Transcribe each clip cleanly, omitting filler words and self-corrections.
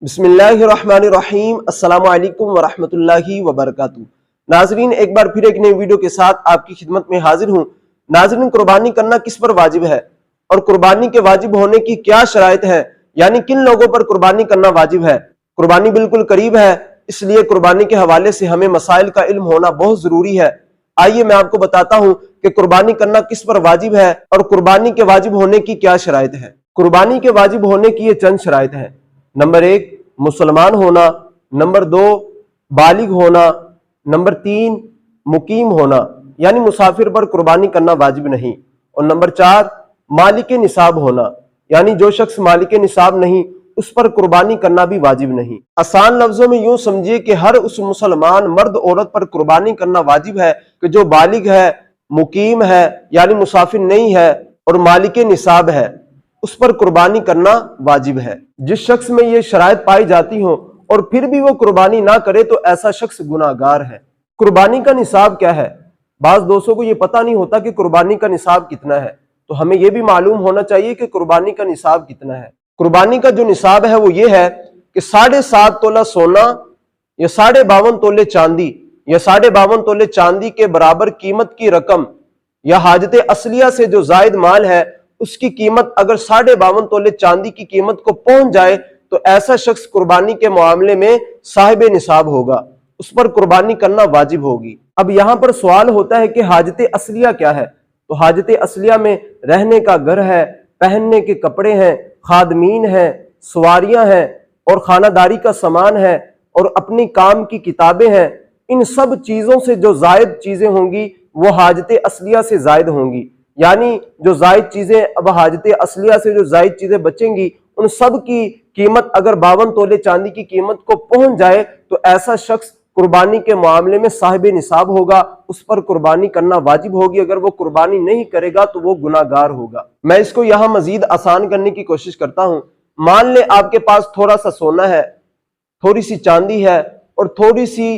بسم اللہ الرحمن الرحیم۔ السلام علیکم ورحمۃ اللہ وبرکاتہ۔ ناظرین، ایک بار پھر ایک نئی ویڈیو کے ساتھ آپ کی خدمت میں حاضر ہوں۔ ناظرین، قربانی کرنا کس پر واجب ہے اور قربانی کے واجب ہونے کی کیا شرائط ہیں، یعنی کن لوگوں پر قربانی کرنا واجب ہے۔ قربانی بالکل قریب ہے، اس لیے قربانی کے حوالے سے ہمیں مسائل کا علم ہونا بہت ضروری ہے۔ آئیے میں آپ کو بتاتا ہوں کہ قربانی کرنا کس پر واجب ہے اور قربانی کے واجب ہونے کی کیا شرائط ہے۔ قربانی کے واجب ہونے کی یہ چند شرائط ہیں۔ نمبر 1، مسلمان ہونا۔ نمبر 2، بالغ ہونا۔ نمبر 3، مقیم ہونا، یعنی مسافر پر قربانی کرنا واجب نہیں۔ اور نمبر 4، مالک نصاب ہونا، یعنی جو شخص مالک نصاب نہیں اس پر قربانی کرنا بھی واجب نہیں۔ آسان لفظوں میں یوں سمجھیے کہ ہر اس مسلمان مرد عورت پر قربانی کرنا واجب ہے کہ جو بالغ ہے، مقیم ہے یعنی مسافر نہیں ہے اور مالک نصاب ہے، اس پر قربانی کرنا واجب ہے۔ جس شخص میں یہ شرائط پائی جاتی ہوں اور پھر بھی وہ قربانی نہ کرے تو ایسا شخص گناہگار ہے۔ قربانی کا نصاب کیا ہے؟ بعض دوستوں کو یہ پتہ نہیں ہوتا کہ قربانی کا نصاب کتنا ہے، تو ہمیں یہ بھی معلوم ہونا چاہیے کہ قربانی کا نصاب کتنا ہے۔ قربانی کا جو نصاب ہے وہ یہ ہے کہ 7.5 تولہ سونا یا 52.5 تولے چاندی یا 52.5 تولے چاندی کے برابر قیمت کی رقم یا حاجت اصلیہ سے جو زائد مال ہے اس کی قیمت اگر 52.5 تولے چاندی کی قیمت کو پہنچ جائے تو ایسا شخص قربانی کے معاملے میں صاحب نصاب ہوگا، اس پر قربانی کرنا واجب ہوگی۔ اب یہاں پر سوال ہوتا ہے کہ حاجت اصلیہ کیا ہے؟ تو حاجت اصلیہ میں رہنے کا گھر ہے، پہننے کے کپڑے ہیں، خادمین ہیں، سواریاں ہیں اور خانہ داری کا سامان ہے اور اپنی کام کی کتابیں ہیں۔ ان سب چیزوں سے جو زائد چیزیں ہوں گی وہ حاجت اصلیہ سے زائد ہوں گی، یعنی جو زائد چیزیں اب حاجت اصلیہ سے جو زائد چیزیں بچیں گی ان سب کی قیمت اگر 52 تولے چاندی کی قیمت کو پہنچ جائے تو ایسا شخص قربانی کے معاملے میں صاحب نصاب ہوگا، اس پر قربانی کرنا واجب ہوگی۔ اگر وہ قربانی نہیں کرے گا تو وہ گناہگار ہوگا۔ میں اس کو یہاں مزید آسان کرنے کی کوشش کرتا ہوں۔ مان لیں آپ کے پاس تھوڑا سا سونا ہے، تھوڑی سی چاندی ہے اور تھوڑی سی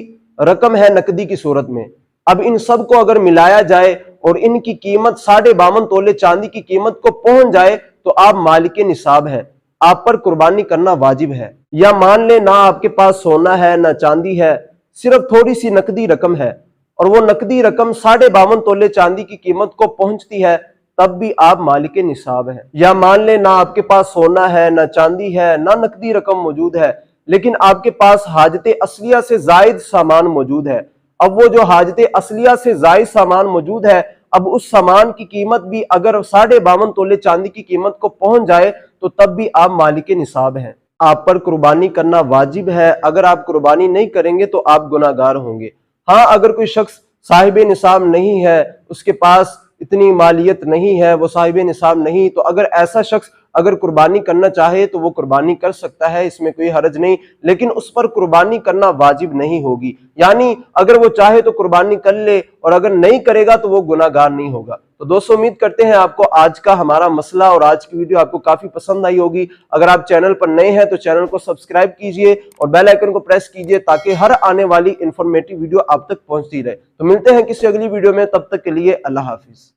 رقم ہے نقدی کی صورت میں۔ اب ان سب کو اگر ملایا جائے اور ان کی قیمت 52.5 تولے چاندی کی قیمت کو پہنچ جائے تو آپ مالک نصاب ہیں، آپ پر قربانی کرنا واجب ہے۔ یا مان لیں نہ آپ کے پاس سونا ہے نہ چاندی ہے، صرف تھوڑی سی نقدی رقم ہے اور وہ نقدی رقم 52.5 تولے چاندی کی قیمت کو پہنچتی ہے، تب بھی آپ مالک نصاب ہیں۔ یا مان لیں نہ آپ کے پاس سونا ہے نہ چاندی ہے نہ نقدی رقم موجود ہے، لیکن آپ کے پاس حاجت اصلیہ سے زائد سامان موجود ہے۔ اب وہ جو حاجت اصلیہ سے زائد سامان موجود ہے، اب اس سامان کی قیمت بھی اگر 52.5 تولے چاندی کی قیمت کو پہنچ جائے تو تب بھی آپ مالک نصاب ہیں، آپ پر قربانی کرنا واجب ہے۔ اگر آپ قربانی نہیں کریں گے تو آپ گناہگار ہوں گے۔ ہاں، اگر کوئی شخص صاحب نصاب نہیں ہے، اس کے پاس اتنی مالیت نہیں ہے، وہ صاحب نصاب نہیں، تو اگر ایسا شخص اگر قربانی کرنا چاہے تو وہ قربانی کر سکتا ہے، اس میں کوئی حرج نہیں، لیکن اس پر قربانی کرنا واجب نہیں ہوگی۔ یعنی اگر وہ چاہے تو قربانی کر لے اور اگر نہیں کرے گا تو وہ گناہگار نہیں ہوگا۔ تو دوستو، امید کرتے ہیں آپ کو آج کا ہمارا مسئلہ اور آج کی ویڈیو آپ کو کافی پسند آئی ہوگی۔ اگر آپ چینل پر نئے ہیں تو چینل کو سبسکرائب کیجئے اور بیل آئیکن کو پریس کیجئے تاکہ ہر آنے والی انفارمیٹیو ویڈیو آپ تک پہنچتی رہے۔ تو ملتے ہیں کسی اگلی ویڈیو میں، تب تک کے لیے اللہ حافظ۔